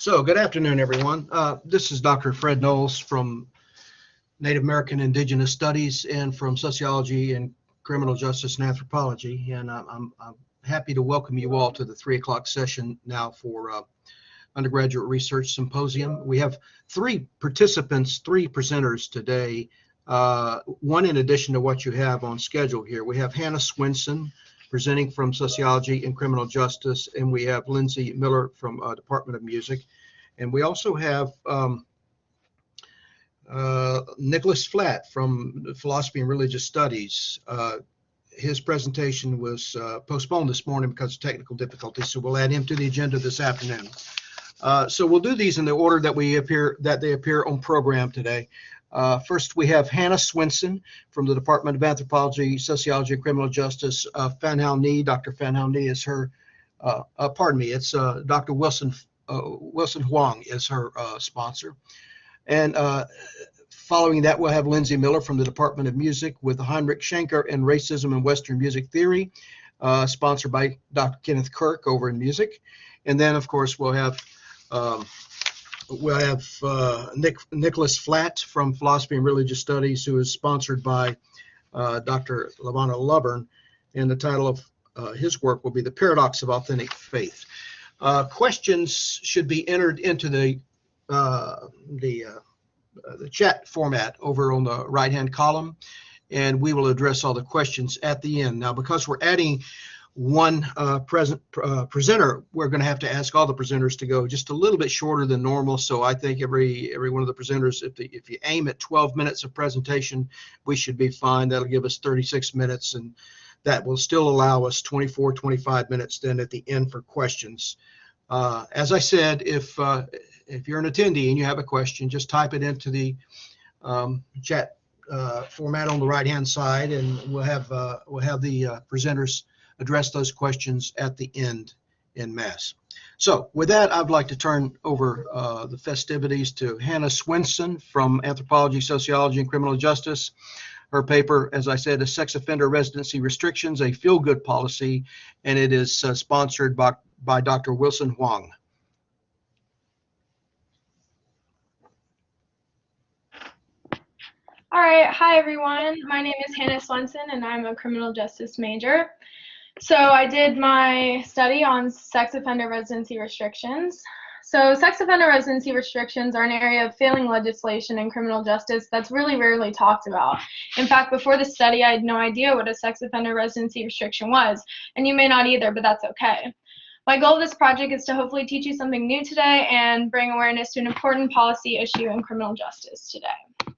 So, good afternoon, everyone. This is Dr. Fred Knowles from Native American Indigenous Studies and from Sociology and Criminal Justice and Anthropology. And I'm happy to welcome you all to the 3 o'clock session now for Undergraduate Research Symposium. We have three participants, three presenters today, one in addition to what you have on schedule here. We have Hannah Swenson presenting from Sociology and Criminal Justice, and we have Lindsey Miller from Department of Music. And we also have Nicholas Flatt from Philosophy and Religious Studies. His presentation was postponed this morning because of technical difficulties, so we'll add him to the agenda this afternoon. So we'll do these in the order that they appear on program today. First, we have Hannah Swenson from the Department of Anthropology, Sociology, and Criminal Justice. Phan Hao Ni, Dr. Phan Hao Ni is her, it's Dr. Wilson Huang is her sponsor. And following that, we'll have Lindsey Miller from the Department of Music with Heinrich Anger and Racism in Western Music Theory, sponsored by Dr. Kenneth Kirk over in music. And then, of course, we'll have Nicholas Flatt from Philosophy and Religious Studies, who is sponsored by Dr. Lindsey Lover, and the title of his work will be The Paradox of Authentic Faith. Questions should be entered into the chat format over on the right-hand column, and we will address all the questions at the end. Now, because we're adding one presenter, we're going to have to ask all the presenters to go just a little bit shorter than normal. So I think every one of the presenters, if you aim at 12 minutes of presentation, we should be fine. That'll give us 36 minutes, and that will still allow us 25 minutes then at the end for questions. As I said, if you're an attendee and you have a question, just type it into the chat format on the right-hand side, and we'll have the presenters address those questions at the end en masse. So with that, I'd like to turn over the festivities to Hannah Swenson from Anthropology, Sociology, and Criminal Justice. Her paper, as I said, is Sex Offender Residency Restrictions, a Feel-Good Policy, and it is sponsored by Dr. Wilson Huang. All right, hi everyone. My name is Hannah Swenson and I'm a criminal justice major. So I did my study on sex offender residency restrictions. So sex offender residency restrictions are an area of failing legislation in criminal justice that's really rarely talked about. In fact, before the study, I had no idea what a sex offender residency restriction was, and you may not either, but that's okay. My goal of this project is to hopefully teach you something new today and bring awareness to an important policy issue in criminal justice today.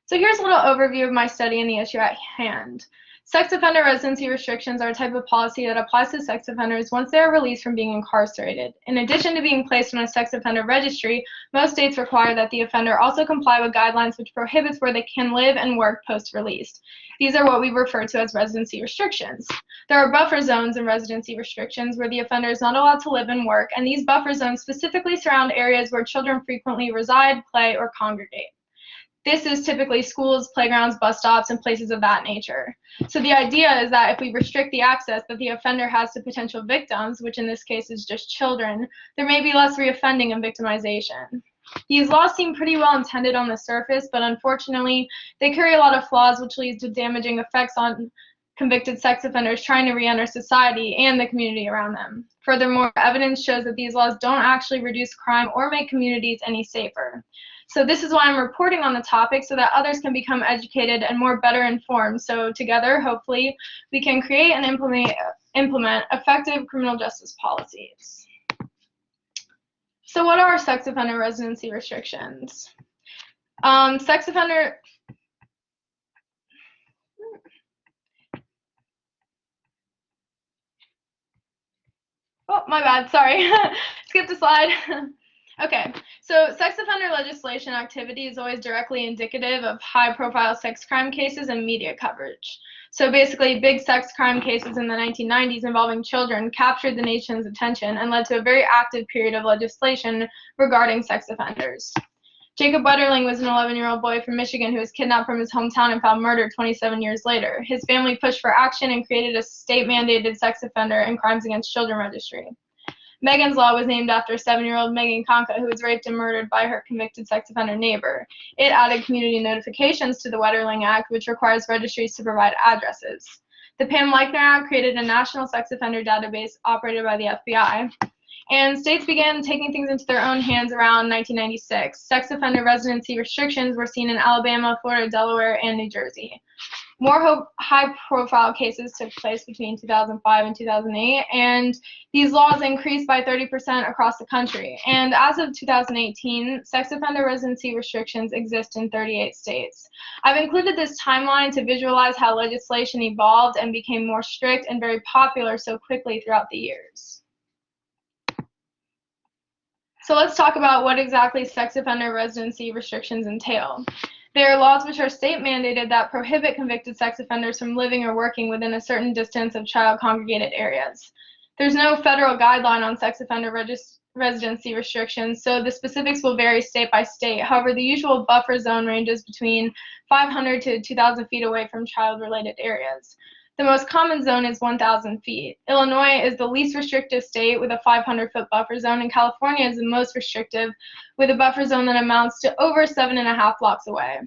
So here's a little overview of my study and the issue at hand. Sex offender residency restrictions are a type of policy that applies to sex offenders once they are released from being incarcerated. In addition to being placed on a sex offender registry, most states require that the offender also comply with guidelines which prohibits where they can live and work post-released. These are what we refer to as residency restrictions. There are buffer zones in residency restrictions where the offender is not allowed to live and work, and these buffer zones specifically surround areas where children frequently reside, play, or congregate. This is typically schools, playgrounds, bus stops, and places of that nature. So the idea is that if we restrict the access that the offender has to potential victims, which in this case is just children, there may be less reoffending and victimization. These laws seem pretty well intended on the surface, but unfortunately, they carry a lot of flaws which leads to damaging effects on convicted sex offenders trying to re-enter society and the community around them. Furthermore, evidence shows that these laws don't actually reduce crime or make communities any safer. So this is why I'm reporting on the topic so that others can become educated and better informed. So together, hopefully, we can create and implement effective criminal justice policies. So what are sex offender residency restrictions? Sex offender... Oh, my bad, sorry. Skipped a slide. Okay, so sex offender legislation activity is always directly indicative of high-profile sex crime cases and media coverage. So basically, big sex crime cases in the 1990s involving children captured the nation's attention and led to a very active period of legislation regarding sex offenders. Jacob Wetterling was an 11-year-old boy from Michigan who was kidnapped from his hometown and found murdered 27 years later. His family pushed for action and created a state-mandated sex offender and crimes against children registry. Megan's Law was named after 7-year-old Megan Conca, who was raped and murdered by her convicted sex offender neighbor. It added community notifications to the Wetterling Act, which requires registries to provide addresses. The Pam Leichner Act created a national sex offender database operated by the FBI. And states began taking things into their own hands around 1996. Sex offender residency restrictions were seen in Alabama, Florida, Delaware, and New Jersey. More high-profile cases took place between 2005 and 2008, and these laws increased by 30% across the country. And as of 2018, sex offender residency restrictions exist in 38 states. I've included this timeline to visualize how legislation evolved and became more strict and very popular so quickly throughout the years. So let's talk about what exactly sex offender residency restrictions entail. They are laws which are state-mandated that prohibit convicted sex offenders from living or working within a certain distance of child-congregated areas. There's no federal guideline on sex offender residency restrictions, so the specifics will vary state by state. However, the usual buffer zone ranges between 500 to 2,000 feet away from child-related areas. The most common zone is 1,000 feet. Illinois is the least restrictive state with a 500-foot buffer zone, and California is the most restrictive with a buffer zone that amounts to over 7.5 blocks away.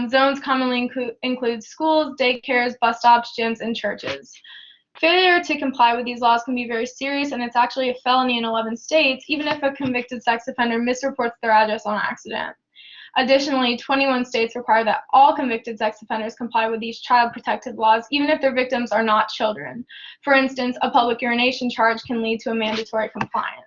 Zones commonly include schools, daycares, bus stops, gyms, and churches. Failure to comply with these laws can be very serious, and it's actually a felony in 11 states, even if a convicted sex offender misreports their address on accident. Additionally, 21 states require that all convicted sex offenders comply with these child protective laws, even if their victims are not children. For instance, a public urination charge can lead to a mandatory compliance.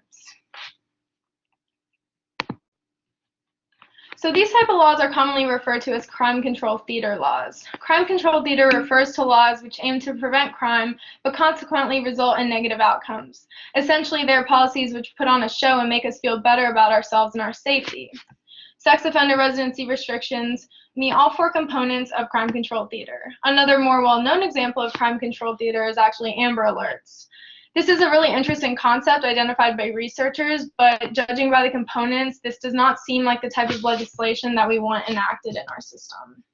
So these type of laws are commonly referred to as crime control theater laws. Crime control theater refers to laws which aim to prevent crime, but consequently result in negative outcomes. Essentially, they're policies which put on a show and make us feel better about ourselves and our safety. Sex offender residency restrictions meet all 4 components of crime control theater. Another more well-known example of crime control theater is actually Amber Alerts. This is a really interesting concept identified by researchers, but judging by the components, this does not seem like the type of legislation that we want enacted in our system.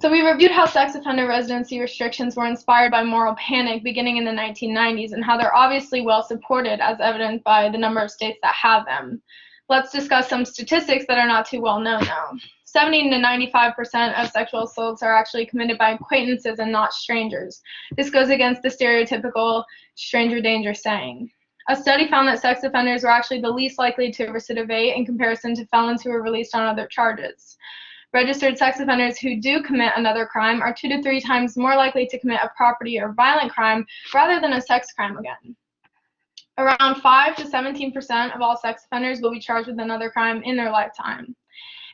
So we reviewed how sex offender residency restrictions were inspired by moral panic beginning in the 1990s and how they're obviously well supported as evidenced by the number of states that have them. Let's discuss some statistics that are not too well known though. 70 to 95% of sexual assaults are actually committed by acquaintances and not strangers. This goes against the stereotypical stranger danger saying. A study found that sex offenders were actually the least likely to recidivate in comparison to felons who were released on other charges. Registered sex offenders who do commit another crime are 2 to 3 times more likely to commit a property or violent crime rather than a sex crime again. Around 5 to 17% of all sex offenders will be charged with another crime in their lifetime.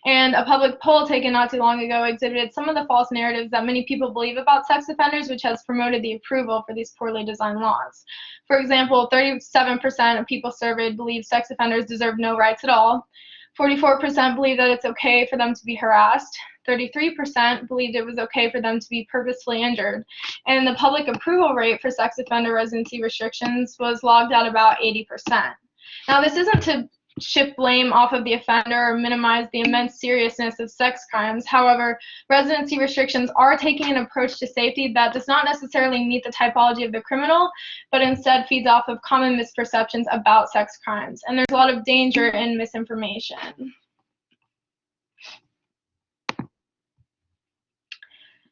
And a public poll taken not too long ago exhibited some of the false narratives that many people believe about sex offenders, which has promoted the approval for these poorly designed laws. For example, 37% of people surveyed believe sex offenders deserve no rights at all. 44% believe that it's okay for them to be harassed. 33% believed it was okay for them to be purposefully injured. And the public approval rate for sex offender residency restrictions was logged at about 80%. Now, this isn't to shift blame off of the offender or minimize the immense seriousness of sex crimes. However, residency restrictions are taking an approach to safety that does not necessarily meet the typology of the criminal, but instead feeds off of common misperceptions about sex crimes. And there's a lot of danger in misinformation.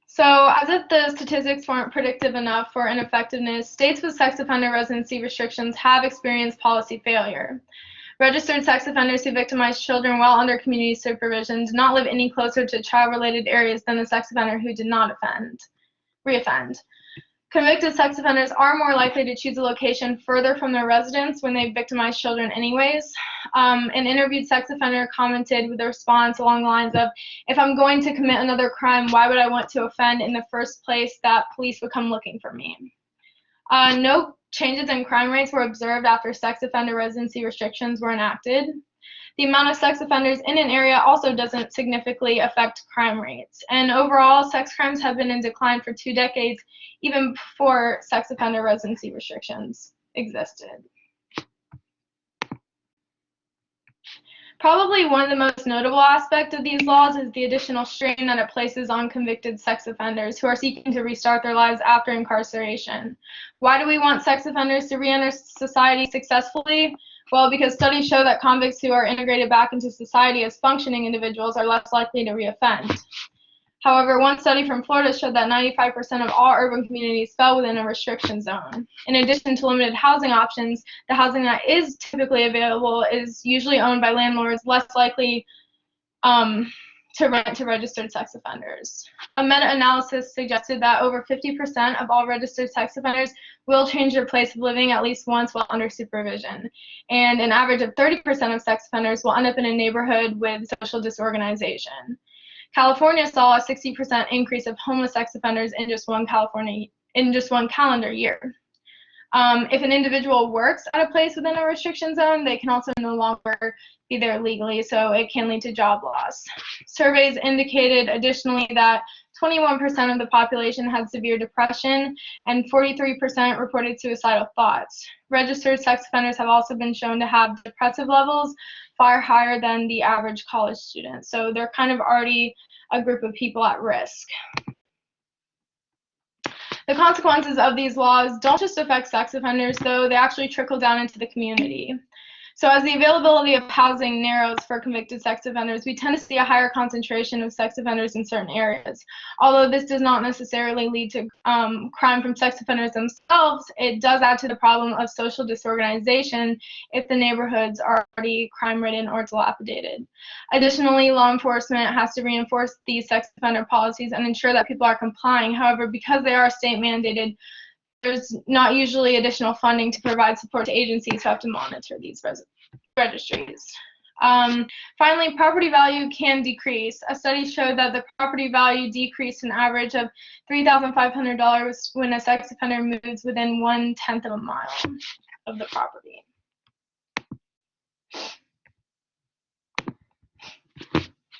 So, as if the statistics weren't predictive enough for ineffectiveness, states with sex offender residency restrictions have experienced policy failure. Registered sex offenders who victimize children while under community supervision do not live any closer to child-related areas than the sex offender who did not reoffend. Convicted sex offenders are more likely to choose a location further from their residence when they victimize children anyways. An interviewed sex offender commented with a response along the lines of, "If I'm going to commit another crime, why would I want to offend in the first place that police would come looking for me?" No changes in crime rates were observed after sex offender residency restrictions were enacted. The amount of sex offenders in an area also doesn't significantly affect crime rates. And overall, sex crimes have been in decline for 2 decades, even before sex offender residency restrictions existed. Probably one of the most notable aspects of these laws is the additional strain that it places on convicted sex offenders who are seeking to restart their lives after incarceration. Why do we want sex offenders to re-enter society successfully? Well, because studies show that convicts who are integrated back into society as functioning individuals are less likely to reoffend. However, one study from Florida showed that 95% of all urban communities fell within a restriction zone. In addition to limited housing options, the housing that is typically available is usually owned by landlords less likely to rent to registered sex offenders. A meta-analysis suggested that over 50% of all registered sex offenders will change their place of living at least once while under supervision. And an average of 30% of sex offenders will end up in a neighborhood with social disorganization. California saw a 60% increase of homeless sex offenders in just one calendar year. If an individual works at a place within a restriction zone, they can also no longer be there legally, so it can lead to job loss. Surveys indicated additionally that 21% of the population had severe depression and 43% reported suicidal thoughts. Registered sex offenders have also been shown to have depressive levels far higher than the average college student, so they're kind of already a group of people at risk. The consequences of these laws don't just affect sex offenders, though, they actually trickle down into the community. So as the availability of housing narrows for convicted sex offenders, we tend to see a higher concentration of sex offenders in certain areas. Although this does not necessarily lead to crime from sex offenders themselves, it does add to the problem of social disorganization if the neighborhoods are already crime-ridden or dilapidated. Additionally, law enforcement has to reinforce these sex offender policies and ensure that people are complying. However, because they are state-mandated, there's not usually additional funding to provide support to agencies who have to monitor these registries. Finally, property value can decrease. A study showed that the property value decreased an average of $3,500 when a sex offender moves within 1/10 of a mile of the property.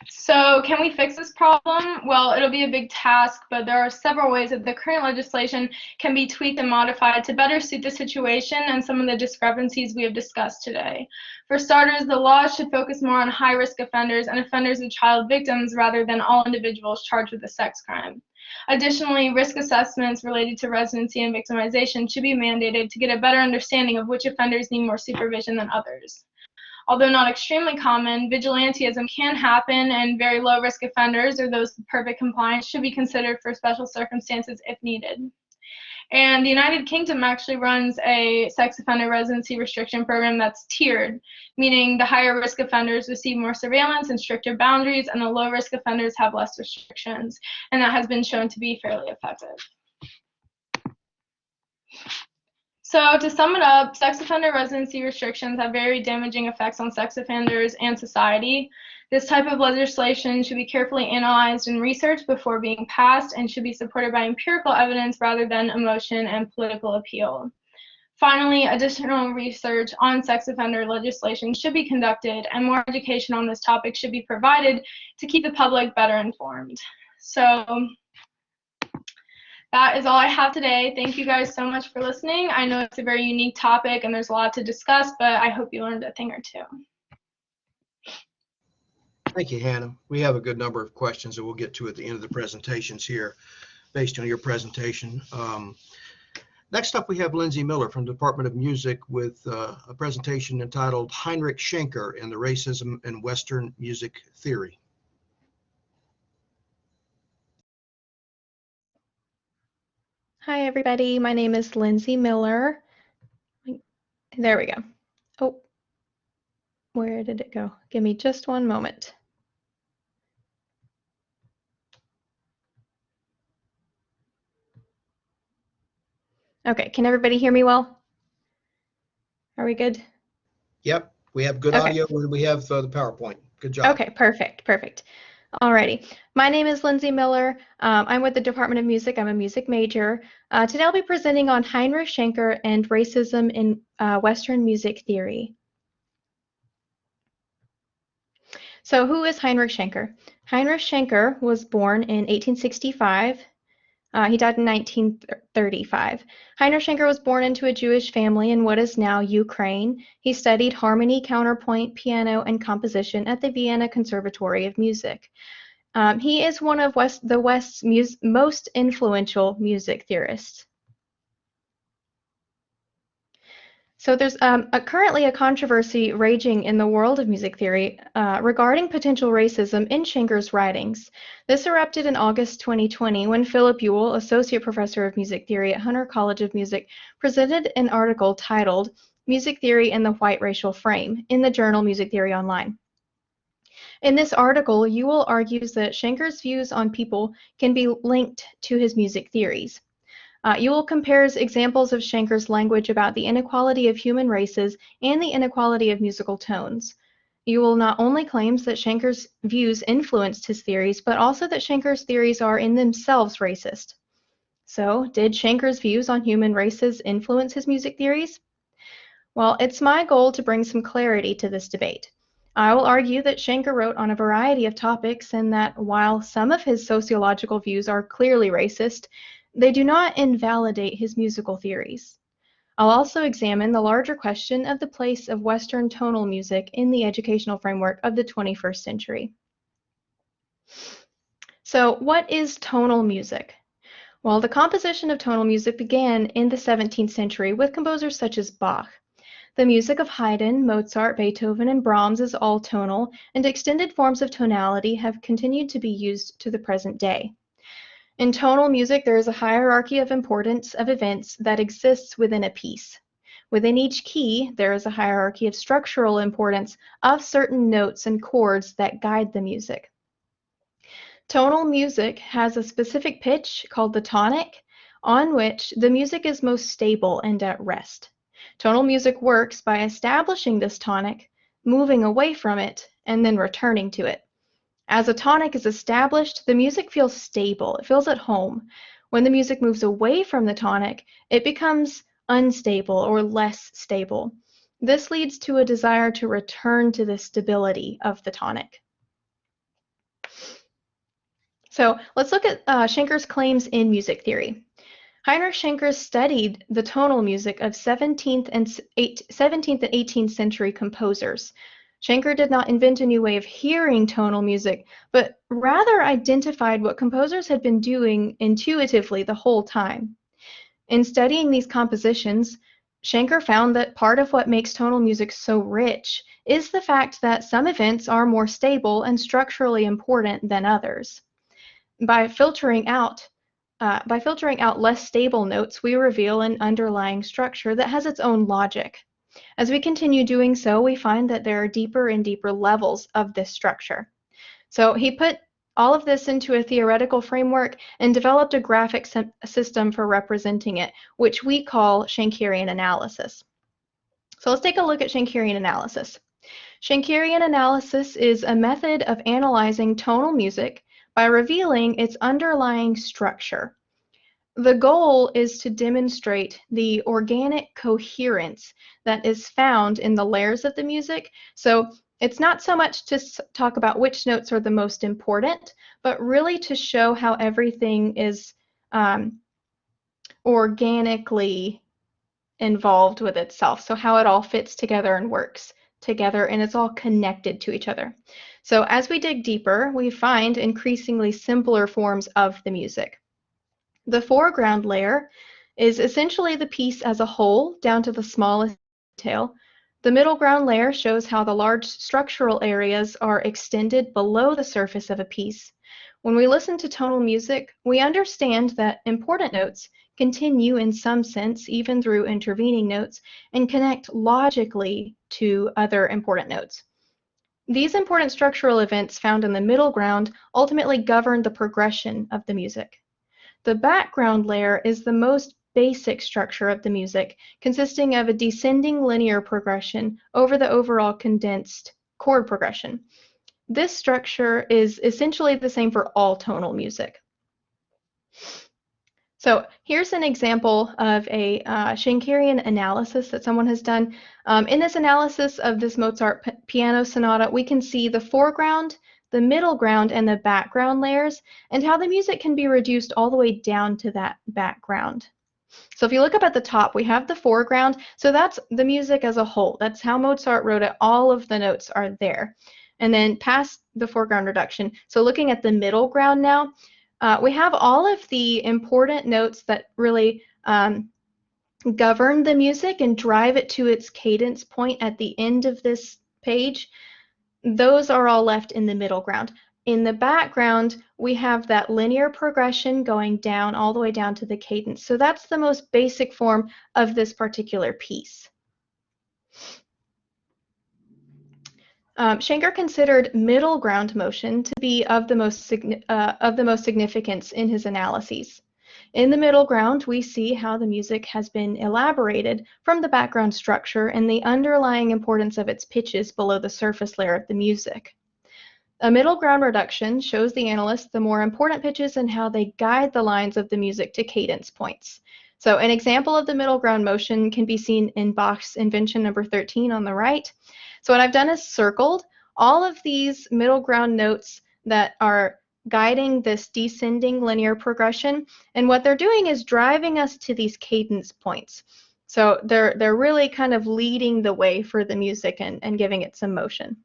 So can we fix this problem? Well, it'll be a big task, but there are several ways that the current legislation can be tweaked and modified to better suit the situation and some of the discrepancies we have discussed today. For starters, the laws should focus more on high-risk offenders and offenders of child victims rather than all individuals charged with a sex crime. Additionally, risk assessments related to residency and victimization should be mandated to get a better understanding of which offenders need more supervision than others. Although not extremely common, vigilantism can happen, and very low-risk offenders or those with perfect compliance should be considered for special circumstances if needed. And the United Kingdom actually runs a sex offender residency restriction program that's tiered, meaning the higher risk offenders receive more surveillance and stricter boundaries, and the low-risk offenders have less restrictions, and that has been shown to be fairly effective. So to sum it up, sex offender residency restrictions have very damaging effects on sex offenders and society. This type of legislation should be carefully analyzed and researched before being passed and should be supported by empirical evidence rather than emotion and political appeal. Finally, additional research on sex offender legislation should be conducted, and more education on this topic should be provided to keep the public better informed. So that is all I have today. Thank you guys so much for listening. I know it's a very unique topic and there's a lot to discuss, but I hope you learned a thing or two. Thank you, Hannah. We have a good number of questions that we'll get to at the end of the presentations here based on your presentation. Next up, we have Lindsey Miller from the Department of Music with a presentation entitled Heinrich Schenker and the Racism in Western Music Theory. Hi, everybody. My name is Lindsey Miller. There we go. Oh, where did it go? Give me just one moment. Okay, can everybody hear me well? Are we good? Yep, we have good audio and we have the PowerPoint. Good job. Okay, perfect. Alrighty. My name is Lindsey Miller. I'm with the Department of Music. I'm a music major. Today I'll be presenting on Heinrich Schenker and racism in Western music theory. So who is Heinrich Schenker? Heinrich Schenker was born in 1865. He died in 1935. Heinrich Anger was born into a Jewish family in what is now Ukraine. He studied harmony, counterpoint, piano, and composition at the Vienna Conservatory of Music. He is one of the West's most influential music theorists. So there's currently a controversy raging in the world of music theory regarding potential racism in Schenker's writings. This erupted in August 2020 when Philip Ewell, associate professor of music theory at Hunter College of Music, presented an article titled "Music Theory and the White Racial Frame" in the journal Music Theory Online. In this article, Ewell argues that Schenker's views on people can be linked to his music theories. Ewell compares examples of Schenker's language about the inequality of human races and the inequality of musical tones. Ewell not only claims that Schenker's views influenced his theories, but also that Schenker's theories are in themselves racist. So, did Schenker's views on human races influence his music theories? Well, it's my goal to bring some clarity to this debate. I will argue that Schenker wrote on a variety of topics and that while some of his sociological views are clearly racist, they do not invalidate his musical theories. I'll also examine the larger question of the place of Western tonal music in the educational framework of the 21st century. So, what is tonal music? Well, the composition of tonal music began in the 17th century with composers such as Bach. The music of Haydn, Mozart, Beethoven, and Brahms is all tonal, and extended forms of tonality have continued to be used to the present day. In tonal music, there is a hierarchy of importance of events that exists within a piece. Within each key, there is a hierarchy of structural importance of certain notes and chords that guide the music. Tonal music has a specific pitch called the tonic, on which the music is most stable and at rest. Tonal music works by establishing this tonic, moving away from it, and then returning to it. As a tonic is established, the music feels stable. It feels at home. When the music moves away from the tonic, it becomes unstable or less stable. This leads to a desire to return to the stability of the tonic. So let's look at Schenker's claims in music theory. Heinrich Schenker studied the tonal music of 17th and 18th century composers. Schenker did not invent a new way of hearing tonal music, but rather identified what composers had been doing intuitively the whole time. In studying these compositions, Schenker found that part of what makes tonal music so rich is the fact that some events are more stable and structurally important than others. By filtering out less stable notes, we reveal an underlying structure that has its own logic. As we continue doing so, we find that there are deeper and deeper levels of this structure. So he put all of this into a theoretical framework and developed a graphic system for representing it, which we call Shankarian Analysis. So let's take a look at Shankarian Analysis. Shankarian Analysis is a method of analyzing tonal music by revealing its underlying structure. The goal is to demonstrate the organic coherence that is found in the layers of the music. So it's not so much to talk about which notes are the most important, but really to show how everything is organically involved with itself. So how it all fits together and works together, and it's all connected to each other. So as we dig deeper, we find increasingly simpler forms of the music. The foreground layer is essentially the piece as a whole, down to the smallest detail. The middle ground layer shows how the large structural areas are extended below the surface of a piece. When we listen to tonal music, we understand that important notes continue in some sense even through intervening notes and connect logically to other important notes. These important structural events found in the middle ground ultimately govern the progression of the music. The background layer is the most basic structure of the music, consisting of a descending linear progression over the overall condensed chord progression. This structure is essentially the same for all tonal music. So here's an example of a Shankarian analysis that someone has done. In this analysis of this Mozart piano sonata, we can see the foreground, the middle ground, and the background layers, and how the music can be reduced all the way down to that background. So if you look up at the top, we have the foreground. So that's the music as a whole. That's how Mozart wrote it. All of the notes are there. And then past the foreground reduction. So looking at the middle ground now, we have all of the important notes that really govern the music and drive it to its cadence point at the end of this page. Those are all left in the middle ground. In the background, we have that linear progression going down all the way down to the cadence. So that's the most basic form of this particular piece. Schenker considered middle ground motion to be of the most significance in his analyses. In the middle ground, we see how the music has been elaborated from the background structure and the underlying importance of its pitches below the surface layer of the music. A middle ground reduction shows the analyst the more important pitches and how they guide the lines of the music to cadence points. So an example of the middle ground motion can be seen in Bach's invention number 13 on the right. So what I've done is circled all of these middle ground notes that are guiding this descending linear progression, and what they're doing is driving us to these cadence points. So they're really kind of leading the way for the music and giving it some motion.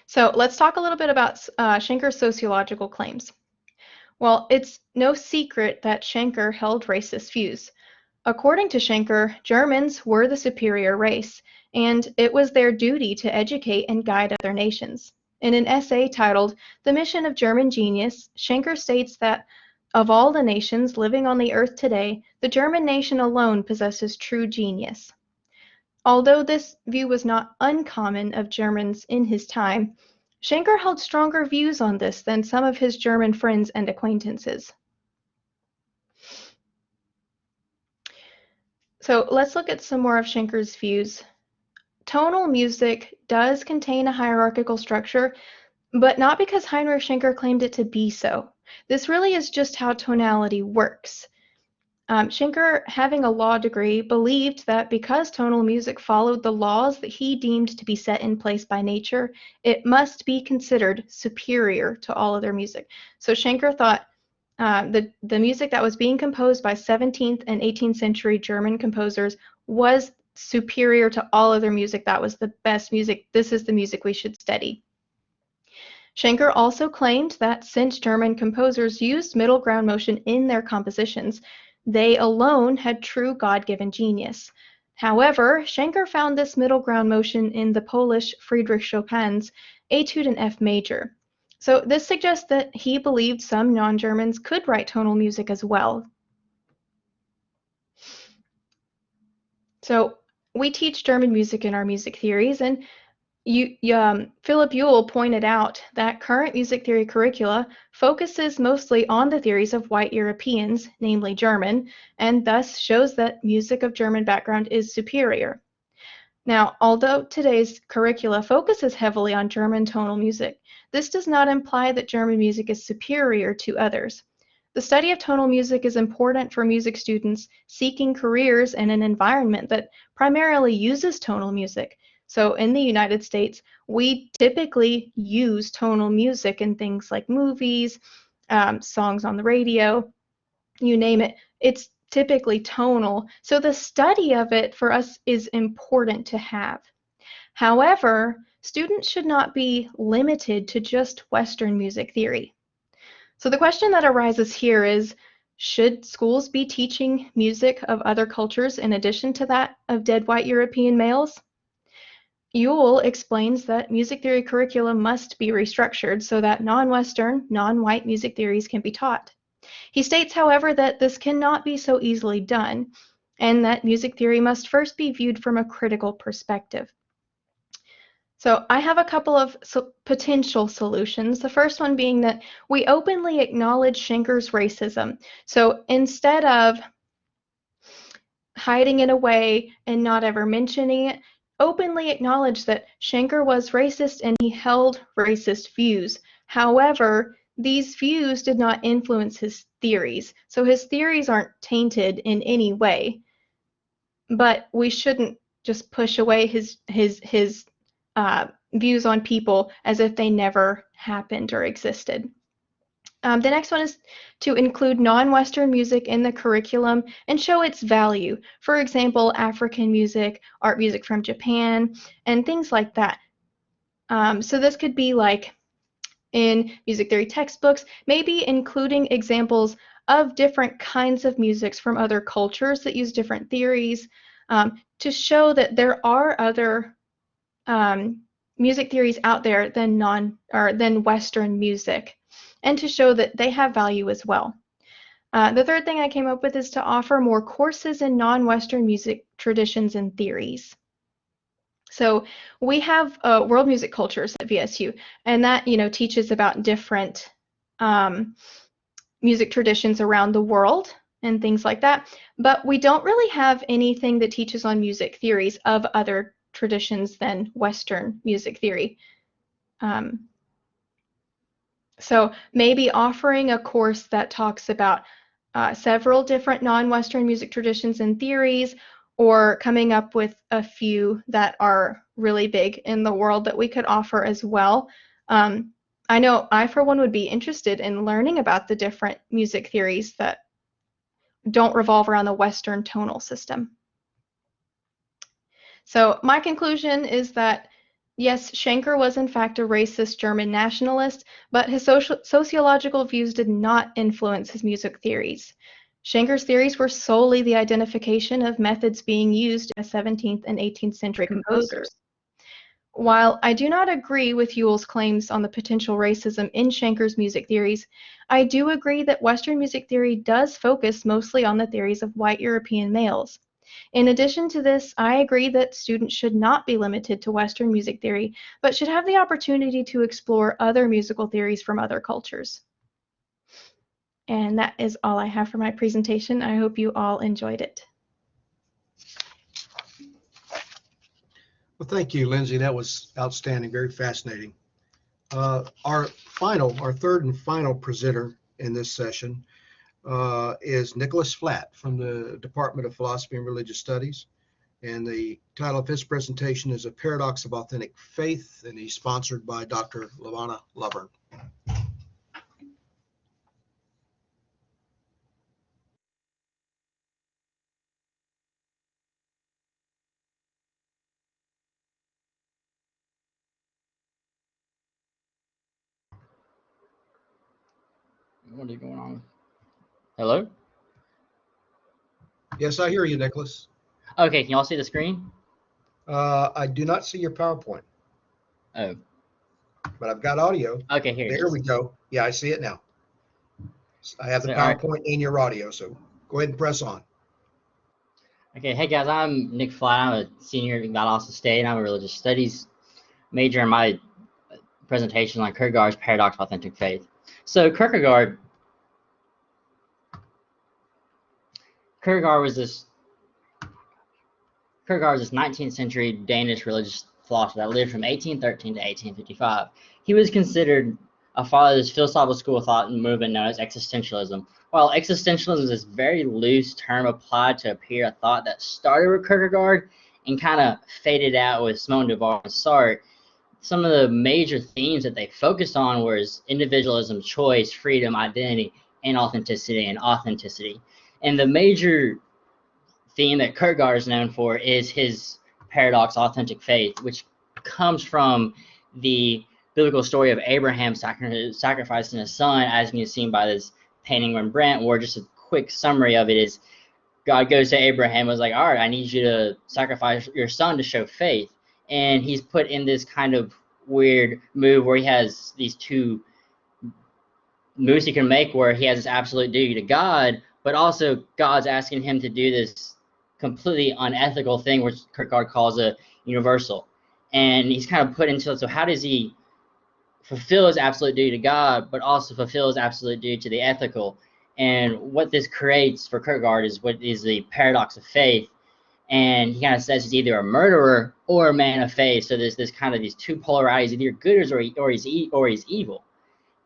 So let's talk a little bit about Schenker's sociological claims. Well, it's no secret that Schenker held racist views. According to Schenker, Germans were the superior race, and it was their duty to educate and guide other nations. In an essay titled "The Mission of German Genius," Schenker states that of all the nations living on the earth today, the German nation alone possesses true genius. Although this view was not uncommon of Germans in his time, Schenker held stronger views on this than some of his German friends and acquaintances. So let's look at some more of Schenker's views. Tonal music does contain a hierarchical structure, but not because Heinrich Schenker claimed it to be so. This really is just how tonality works. Schenker, having a law degree, believed that because tonal music followed the laws that he deemed to be set in place by nature, it must be considered superior to all other music. So Schenker thought the music that was being composed by 17th and 18th century German composers was superior to all other music. That was the best music. This is the music we should study. Schenker also claimed that since German composers used middle ground motion in their compositions, they alone had true God-given genius. However, Schenker found this middle ground motion in the Polish Friedrich Chopin's Etude in F major. So this suggests that he believed some non-Germans could write tonal music as well. So we teach German music in our music theories, and Philip Ewell pointed out that current music theory curricula focuses mostly on the theories of white Europeans, namely German, and thus shows that music of German background is superior. Now, although today's curricula focuses heavily on German tonal music, this does not imply that German music is superior to others. The study of tonal music is important for music students seeking careers in an environment that primarily uses tonal music. So in the United States, we typically use tonal music in things like movies, songs on the radio, you name it. It's typically tonal. So the study of it for us is important to have. However, students should not be limited to just Western music theory. So the question that arises here is, should schools be teaching music of other cultures in addition to that of dead white European males? Ewell explains that music theory curricula must be restructured so that non-Western, non-white music theories can be taught. He states, however, that this cannot be so easily done, and that music theory must first be viewed from a critical perspective. So I have a couple of potential solutions. The first one being that we openly acknowledge Schenker's racism. So instead of hiding it away and not ever mentioning it, openly acknowledge that Schenker was racist and he held racist views. However, these views did not influence his theories. So his theories aren't tainted in any way. But we shouldn't just push away his views on people as if they never happened or existed. The next one is to include non-Western music in the curriculum and show its value. For example, African music, art music from Japan, and things like that. So this could be like in music theory textbooks, maybe including examples of different kinds of musics from other cultures that use different theories, to show that there are other music theories out there than Western music, and to show that they have value as well. The third thing I came up with is to offer more courses in non-Western music traditions and theories. So we have world music cultures at VSU, and that teaches about different music traditions around the world and things like that. But we don't really have anything that teaches on music theories of other traditions than Western music theory. So maybe offering a course that talks about several different non-Western music traditions and theories, or coming up with a few that are really big in the world that we could offer as well. I know I, for one, would be interested in learning about the different music theories that don't revolve around the Western tonal system. So my conclusion is that, yes, Schenker was in fact a racist German nationalist, but his sociological views did not influence his music theories. Schenker's theories were solely the identification of methods being used by 17th and 18th century composers. While I do not agree with Ewell's claims on the potential racism in Schenker's music theories, I do agree that Western music theory does focus mostly on the theories of white European males. In addition to this, I agree that students should not be limited to Western music theory, but should have the opportunity to explore other musical theories from other cultures. And that is all I have for my presentation. I hope you all enjoyed it. Well, thank you, Lindsay. That was outstanding, very fascinating. Our third and final presenter in this session is Nicholas Flatt from the Department of Philosophy and Religious Studies. And the title of his presentation is A Paradox of Authentic Faith, and he's sponsored by Dr. Lindsey Lover. What is going on? Hello? Yes, I hear you, Nicholas. Okay, can y'all see the screen? I do not see your PowerPoint, Oh, but I've got audio. okay, here it There is. we go. Yeah, I see it now. I have the So, all right. PowerPoint and your audio, so go ahead and press on. Okay, hey guys, I'm Nick Flatt. I'm a senior at Valdosta State. I'm a religious studies major, in my presentation on Kierkegaard's Paradox of Authentic Faith. So Kierkegaard was this 19th century Danish religious philosopher that lived from 1813 to 1855. He was considered a father of this philosophical school of thought and movement known as existentialism. While existentialism is this very loose term applied to a thought that started with Kierkegaard and kind of faded out with Simone de Beauvoir and Sartre, some of the major themes that they focused on was individualism, choice, freedom, identity, and authenticity. And the major theme that Kierkegaard is known for is his paradox authentic faith, which comes from the biblical story of Abraham sacrificing his son, as can be seen by this painting Rembrandt, where just a quick summary of it is God goes to Abraham and was like, all right, I need you to sacrifice your son to show faith. And he's put in this kind of weird move where he has these two moves he can make, where he has this absolute duty to God, but also God's asking him to do this completely unethical thing, which Kierkegaard calls a universal. And he's kind of put into it, so how does he fulfill his absolute duty to God, but also fulfill his absolute duty to the ethical? And what this creates for Kierkegaard is what is the paradox of faith. And he kind of says he's either a murderer or a man of faith. So there's this kind of these two polarities, either good or he's evil.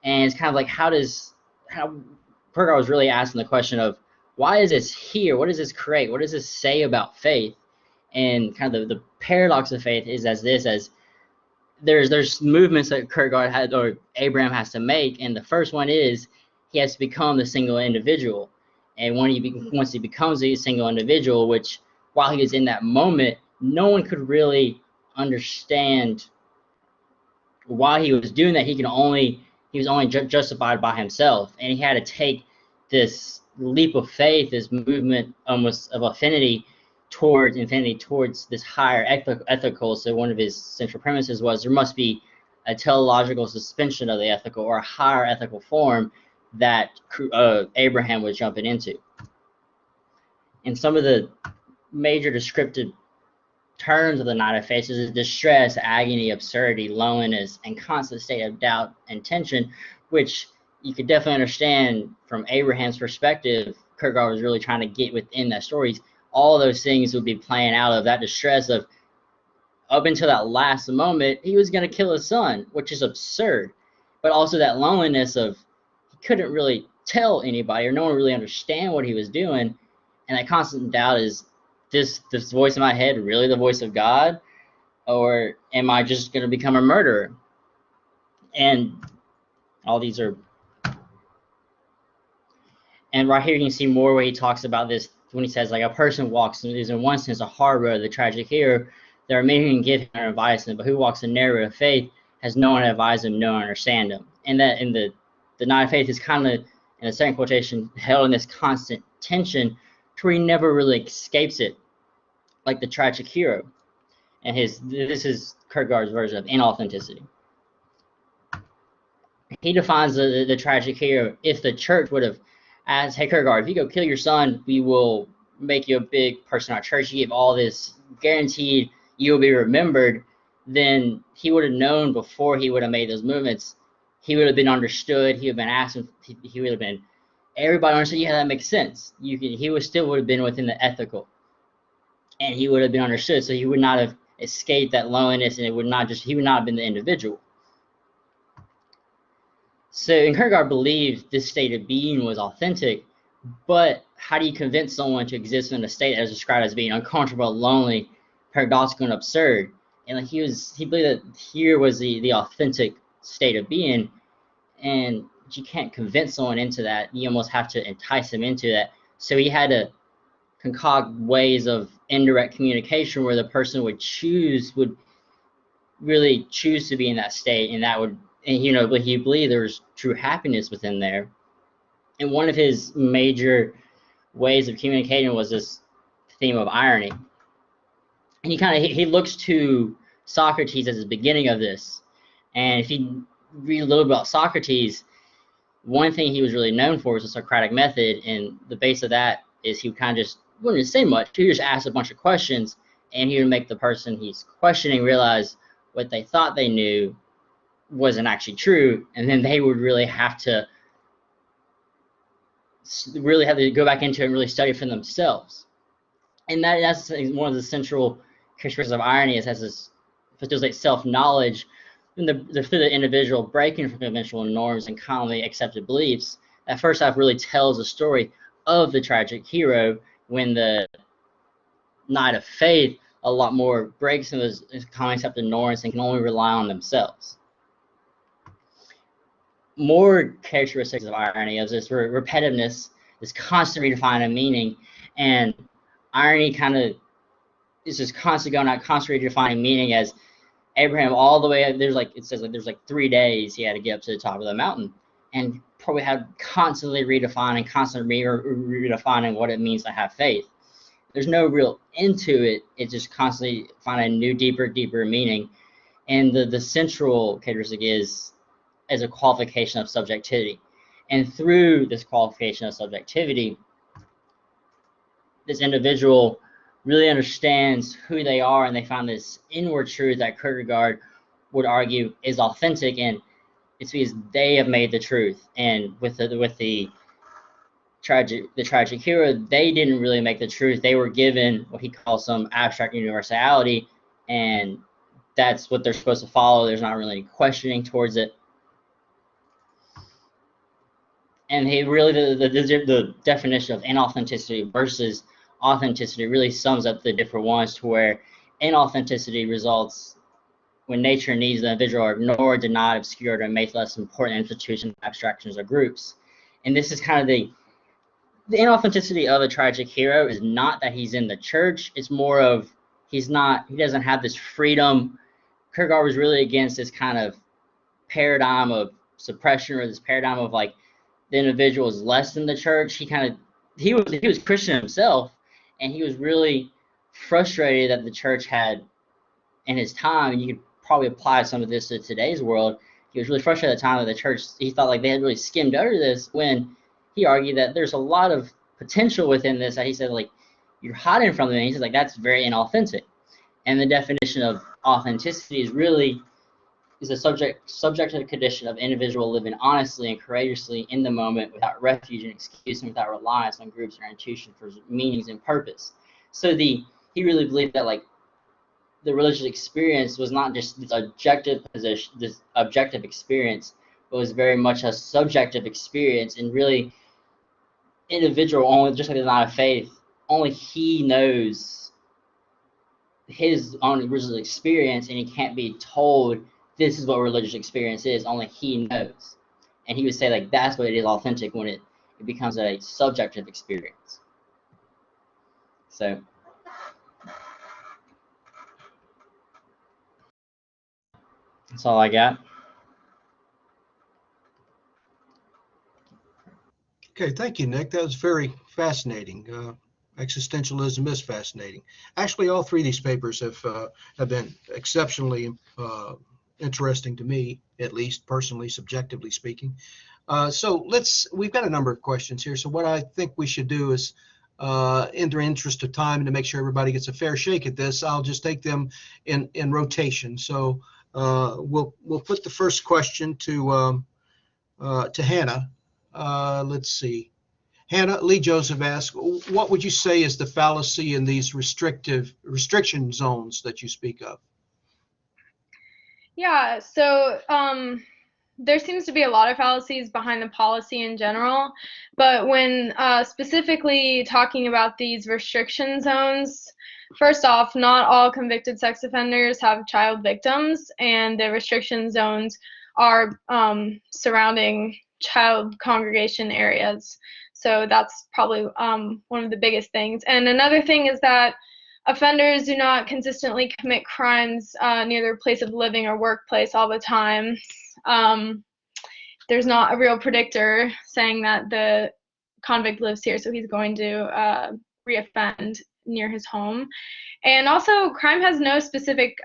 And it's kind of like how Kierkegaard was really asking the question of, why is this here? What does this create? What does this say about faith? And kind of the paradox of faith is as there's movements that Kierkegaard had, or Abraham has to make, and the first one is he has to become the single individual. And once he becomes a single individual, which while he was in that moment, no one could really understand why he was doing that. He was only justified by himself, and he had to take this leap of faith, this movement almost of affinity towards infinity, towards this higher ethical. So one of his central premises was there must be a teleological suspension of the ethical, or a higher ethical form that Abraham was jumping into. And some of the major descriptive terms of the Knight of Faith is distress, agony, absurdity, loneliness, and constant state of doubt and tension, which you could definitely understand from Abraham's perspective. Kierkegaard was really trying to get within that story. All those things would be playing out of that distress of, up until that last moment, he was going to kill his son, which is absurd. But also that loneliness of he couldn't really tell anybody, or no one really understand what he was doing. And that constant doubt is, this voice in my head really the voice of God, or am I just going to become a murderer? And all these are, and right here you can see more where he talks about this when he says, like, a person walks, is in one sense a hard road, the tragic hero. There are many who can give him or advise him, but who walks a narrow road of faith has no one to advise him, no one to understand him. And that in the Knight of Faith is kind of, in a second quotation, held in this constant tension to where he never really escapes it, like the tragic hero. And this is Kierkegaard's version of inauthenticity. He defines the tragic hero. If the church would have asked, hey Kierkegaard, if you go kill your son, we will make you a big person in our church, you give all this, guaranteed you will be remembered, then he would have known before he would have made those movements. He would have been understood. He would have been asked. He would have been, everybody understood. Yeah, that makes sense. He would have been within the ethical, and he would have been understood. So he would not have escaped that loneliness, and he would not have been the individual. So, and Kierkegaard believed this state of being was authentic, but how do you convince someone to exist in a state that is described as being uncomfortable, lonely, paradoxical, and absurd? And like he believed that here was the authentic state of being, and you can't convince someone into that. You almost have to entice them into that. So he had to concoct ways of indirect communication where the person would really choose to be in that state, and that would, and but he believed there was true happiness within there. And one of his major ways of communicating was this theme of irony. And he looks to Socrates as the beginning of this. And if you read a little bit about Socrates, one thing he was really known for was the Socratic method, and the base of that is he kind of just wouldn't say much. He just asked a bunch of questions, and he would make the person he's questioning realize what they thought they knew wasn't actually true, and then they would really have to go back into it and really study for themselves. And that's one of the central characteristics of irony, is has this facilitates self-knowledge through the individual breaking from conventional norms and commonly accepted beliefs. That first half really tells the story of the tragic hero, when the Knight of Faith a lot more breaks into those commonly accepted norms and can only rely on themselves. More characteristics of irony is this repetitiveness, this constant redefining meaning, and irony kind of is just constantly going out, constantly redefining meaning. As Abraham, all the way, there's 3 days he had to get up to the top of the mountain, and probably had constantly redefining what it means to have faith. There's no real end to it. It's just constantly finding new, deeper meaning. And the central characteristic is as a qualification of subjectivity. And through this qualification of subjectivity, this individual really understands who they are, and they find this inward truth that Kierkegaard would argue is authentic, and it's because they have made the truth. And with the tragic hero, they didn't really make the truth. They were given what he calls some abstract universality, and that's what they're supposed to follow. There's not really any questioning towards it. And he really, the definition of inauthenticity versus authenticity really sums up the different ones, to where inauthenticity results when nature needs the individual are ignored, denied, obscured, or made less important institutions, abstractions, or groups. And this is kind of the inauthenticity of a tragic hero is not that he's in the church. It's more of he doesn't have this freedom. Kierkegaard was really against this kind of paradigm of suppression, or this paradigm of like the individual is less than the church. He was Christian himself, and he was really frustrated that the church had, in his time, and you could probably apply some of this to today's world, he was really frustrated at the time that the church, he thought like they had really skimmed over this, when he argued that there's a lot of potential within this, that he said like you're hiding from them, and he says like that's very inauthentic. And the definition of authenticity is a subjective condition of individual living honestly and courageously in the moment without refuge and excuse and without reliance on groups or institutions for meanings and purpose. So he really believed that like the religious experience was not just this objective position, this objective experience, but was very much a subjective experience, and really individual, only just like the line of faith, only he knows his own religious experience, and he can't be told this is what religious experience is. Only he knows. And he would say like that's what it is authentic, when it becomes a subjective experience. So that's all I got. Okay, thank you, Nick. That was very fascinating. Existentialism is fascinating. Actually, all three of these papers have been exceptionally interesting to me, at least personally, subjectively speaking. So we've got a number of questions here. So what I think we should do is, in the interest of time and to make sure everybody gets a fair shake at this, I'll just take them in rotation. So we'll put the first question to Hannah. Let's see. Hannah, Lee Joseph asked, what would you say is the fallacy in these restriction zones that you speak of? Yeah, so there seems to be a lot of fallacies behind the policy in general, but when specifically talking about these restriction zones, first off, not all convicted sex offenders have child victims, and the restriction zones are surrounding child congregation areas. So that's probably one of the biggest things. And another thing is that offenders do not consistently commit crimes near their place of living or workplace all the time. There's not a real predictor saying that the convict lives here, so he's going to reoffend near his home. And also, crime has no specific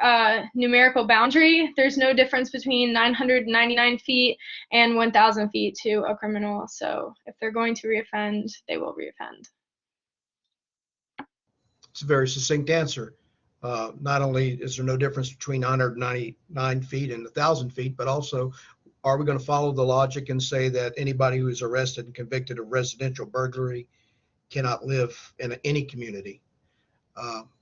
numerical boundary. There's no difference between 999 feet and 1,000 feet to a criminal. So if they're going to reoffend, they will reoffend. It's a very succinct answer. Not only is there no difference between 999 feet and 1,000 feet, but also, are we going to follow the logic and say that anybody who is arrested and convicted of residential burglary cannot live in any community?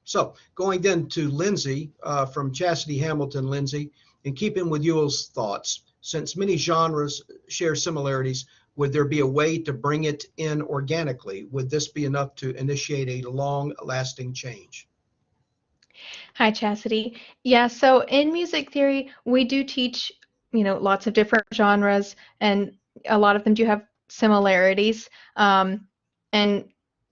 So going then to Lindsay from Chastity Hamilton. Lindsay, in keeping with Ewell's thoughts, since many genres share similarities, would there be a way to bring it in organically? Would this be enough to initiate a long-lasting change? Hi, Chastity. Yeah, so in music theory, we do teach, lots of different genres, and a lot of them do have similarities. And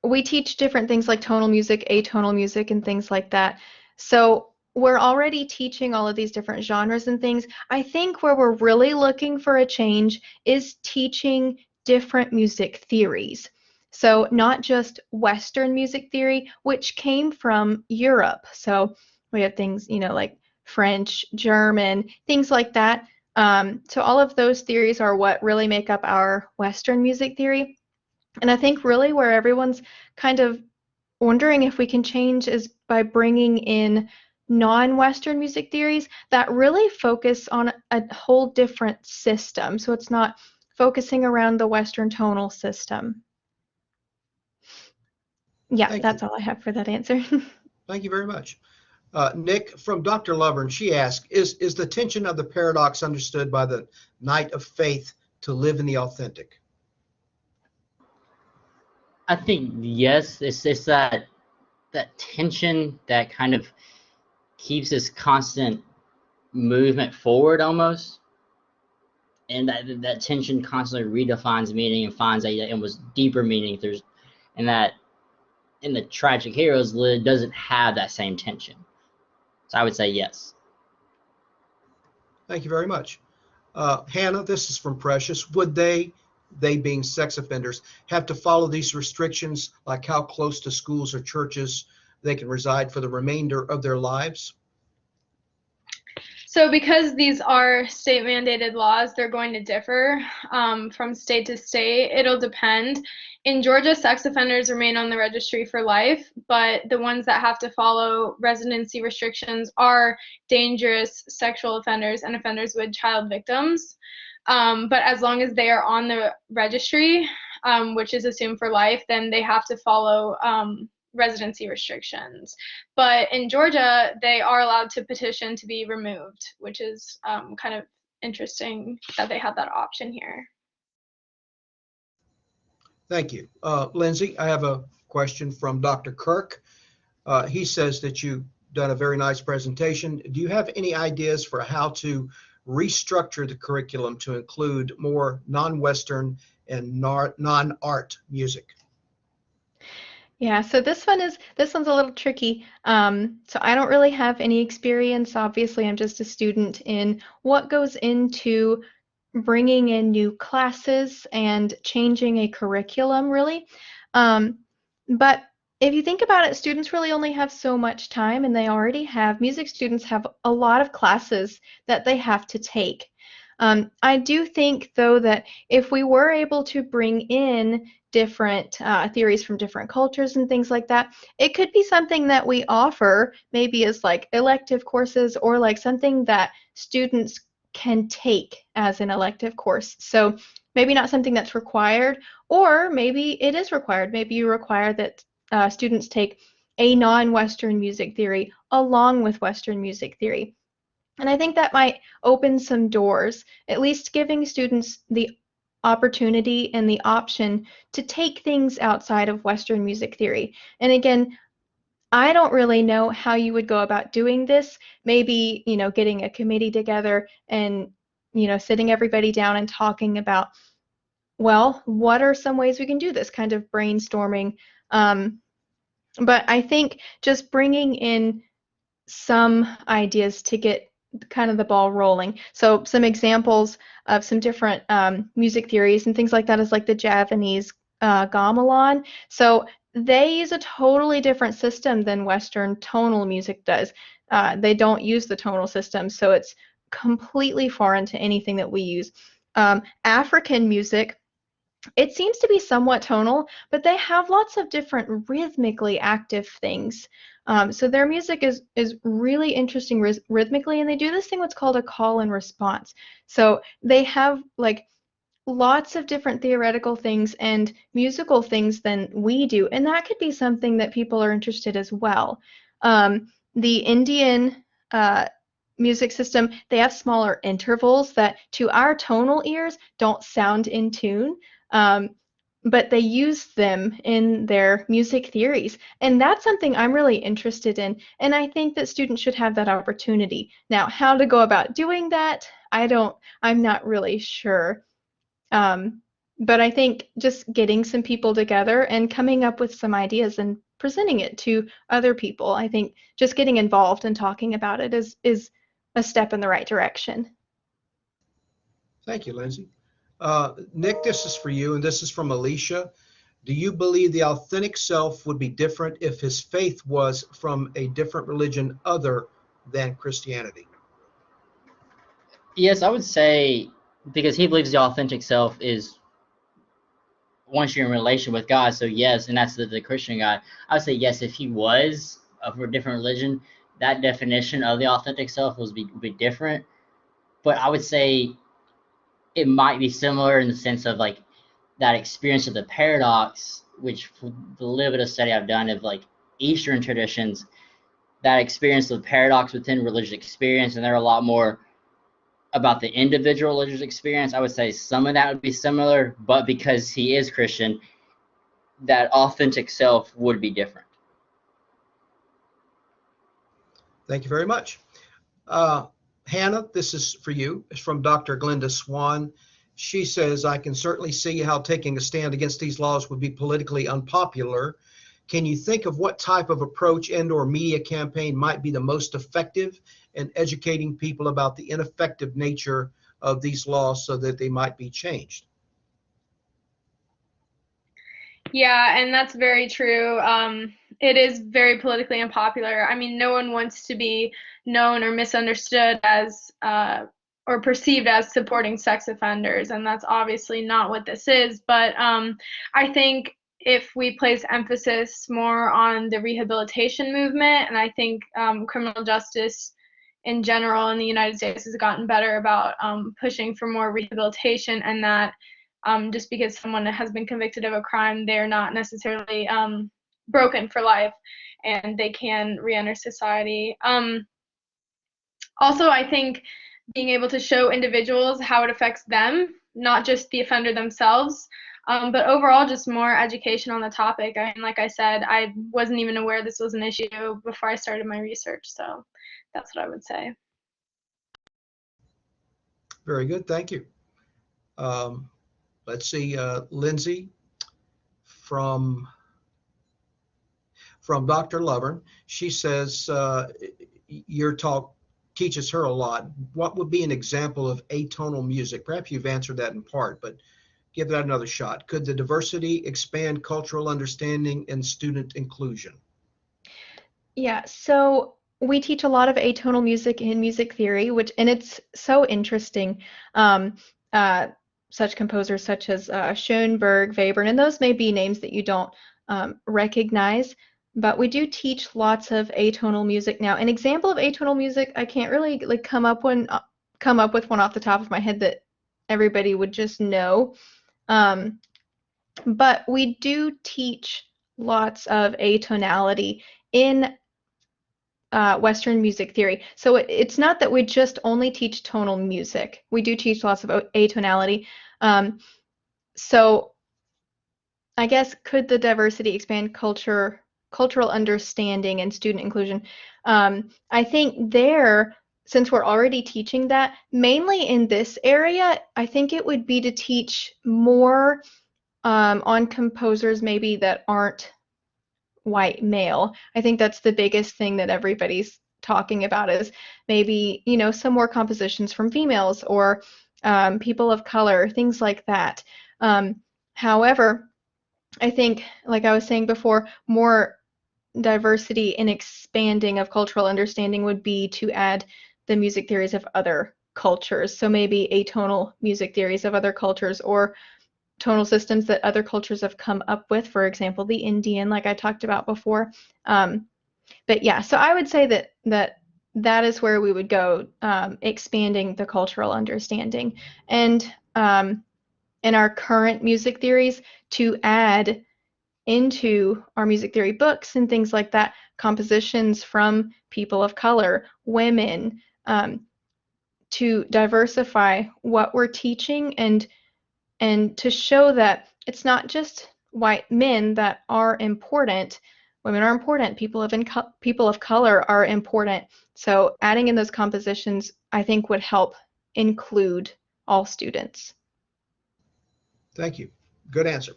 we teach different things like tonal music, atonal music, and things like that. So we're already teaching all of these different genres and things. I think where we're really looking for a change is teaching different music theories. So not just Western music theory, which came from Europe. So we have things, like French, German, things like that. So all of those theories are what really make up our Western music theory. And I think really where everyone's kind of wondering if we can change is by bringing in non-Western music theories that really focus on a whole different system. So it's not focusing around the Western tonal system. Yeah, that's all I have for that answer. Thank you very much. Nick, from Dr. Lover, and she asked, is the tension of the paradox understood by the Knight of Faith to live in the authentic? I think yes, it's that tension that kind of keeps this constant movement forward almost, and that tension constantly redefines meaning and finds a almost deeper meaning. And that in the tragic heroes doesn't have that same tension. So I would say yes. Thank you very much. Hannah, this is from Precious. Would they being sex offenders, have to follow these restrictions, like how close to schools or churches they can reside for the remainder of their lives? So because these are state mandated laws, they're going to differ from state to state. It'll depend. In Georgia, sex offenders remain on the registry for life, but the ones that have to follow residency restrictions are dangerous sexual offenders and offenders with child victims. But as long as they are on the registry, which is assumed for life, then they have to follow residency restrictions. But in Georgia, they are allowed to petition to be removed, which is kind of interesting that they have that option here. Thank you. Lindsay, I have a question from Dr. Kirk. He says that you've done a very nice presentation. Do you have any ideas for how to restructure the curriculum to include more non-Western and non-art music? Yeah, so this one's a little tricky. So I don't really have any experience. Obviously, I'm just a student in what goes into bringing in new classes and changing a curriculum, really. But if you think about it, students really only have so much time, and music students have a lot of classes that they have to take. I do think, though, that if we were able to bring in different theories from different cultures and things like that, it could be something that we offer maybe as like elective courses, or like something that students can take as an elective course. So maybe not something that's required, or maybe it is required. Maybe you require that students take a non-Western music theory along with Western music theory. And I think that might open some doors, at least giving students the opportunity and the option to take things outside of Western music theory. And again, I don't really know how you would go about doing this. Maybe, getting a committee together and, sitting everybody down and talking about, well, what are some ways we can do this, kind of brainstorming. But I think just bringing in some ideas to get kind of the ball rolling. So some examples of some different music theories and things like that is like the Javanese gamelan. So they use a totally different system than Western tonal music does. They don't use the tonal system, so it's completely foreign to anything that we use. African music, it seems to be somewhat tonal, but they have lots of different rhythmically active things. So their music is really interesting rhythmically, and they do this thing what's called a call and response. So they have like lots of different theoretical things and musical things than we do, and that could be something that people are interested as well. The Indian music system, they have smaller intervals that to our tonal ears don't sound in tune. But they use them in their music theories. And that's something I'm really interested in. And I think that students should have that opportunity. Now, how to go about doing that, I'm not really sure. But I think just getting some people together and coming up with some ideas and presenting it to other people, I think just getting involved and talking about it is a step in the right direction. Thank you, Lindsay. Nick, this is for you, and this is from Alicia. Do you believe the authentic self would be different if his faith was from a different religion other than Christianity? Yes, I would say, because he believes the authentic self is once you're in relation with God. So yes, and that's the Christian God. I would say yes, if he was of a different religion, that definition of the authentic self would be different. But I would say it might be similar in the sense of like that experience of the paradox, which the little bit of study I've done of like Eastern traditions, that experience of paradox within religious experience, and they're a lot more about the individual religious experience. I would say some of that would be similar, but because he is Christian, that authentic self would be different. Thank you very much. Hannah, this is for you. It's from Dr. Glenda Swan. She says, I can certainly see how taking a stand against these laws would be politically unpopular. Can you think of what type of approach and/or media campaign might be the most effective in educating people about the ineffective nature of these laws so that they might be changed? Yeah, and that's very true. It is very politically unpopular. I mean, no one wants to be known or misunderstood as or perceived as supporting sex offenders, and that's obviously not what this is. But I think if we place emphasis more on the rehabilitation movement, and I think criminal justice in general in the United States has gotten better about pushing for more rehabilitation, and that just because someone has been convicted of a crime, they're not necessarily broken for life and they can re-enter society. Also, I think being able to show individuals how it affects them, not just the offender themselves, but overall just more education on the topic. I mean, like I said, I wasn't even aware this was an issue before I started my research, so that's what I would say. Very good, thank you. Let's see, Lindsay from Dr. Lover. She says your talk teaches her a lot. What would be an example of atonal music? Perhaps you've answered that in part, but give that another shot. Could the diversity expand cultural understanding and student inclusion? Yeah, so we teach a lot of atonal music in music theory, and it's so interesting. Such composers such as Schoenberg, Webern, and those may be names that you don't recognize, but we do teach lots of atonal music now. An example of atonal music, I can't really come up with one off the top of my head that everybody would just know, but we do teach lots of atonality in Western music theory. So it's not that we just only teach tonal music. We do teach lots of atonality. So I guess, could the diversity expand cultural understanding and student inclusion? I think since we're already teaching that, mainly in this area, I think it would be to teach more on composers maybe that aren't white male. I think that's the biggest thing that everybody's talking about, is maybe, some more compositions from females or people of color, things like that. However, I think, like I was saying before, more diversity and expanding of cultural understanding would be to add the music theories of other cultures. So maybe atonal music theories of other cultures, or tonal systems that other cultures have come up with, for example, the Indian, like I talked about before. But yeah, so I would say that is where we would go, expanding the cultural understanding. And in our current music theories, to add into our music theory books and things like that, compositions from people of color, women, to diversify what we're teaching, and to show that it's not just white men that are important. Women are important. People of color are important. So adding in those compositions, I think, would help include all students. Thank you. Good answer.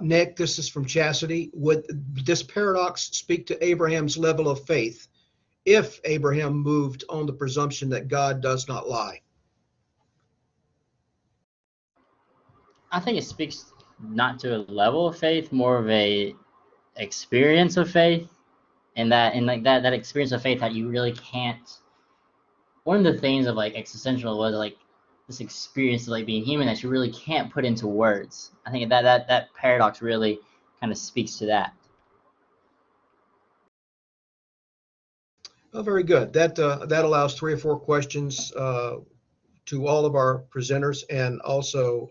Nick, this is from Chastity. Would this paradox speak to Abraham's level of faith if Abraham moved on the presumption that God does not lie? I think it speaks not to a level of faith, more of a experience of faith, and that experience of faith that you really can't. One of the things of existential was this experience of being human that you really can't put into words. I think that paradox really kind of speaks to that. Oh, very good. That allows 3 or 4 questions to all of our presenters, and also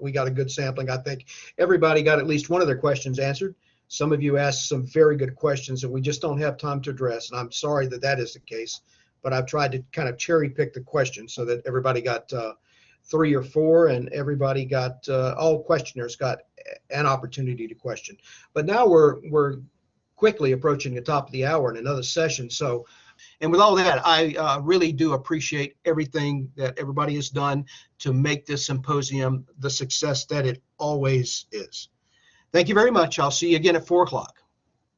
we got a good sampling. I think everybody got at least one of their questions answered. Some of you asked some very good questions that we just don't have time to address, and I'm sorry that is the case, but I've tried to kind of cherry pick the questions so that everybody got 3 or 4, and everybody got all questioners got an opportunity to question. But now we're quickly approaching the top of the hour in another session, so And with all that, I really do appreciate everything that everybody has done to make this symposium the success that it always is. Thank you very much. I'll see you again at 4 o'clock.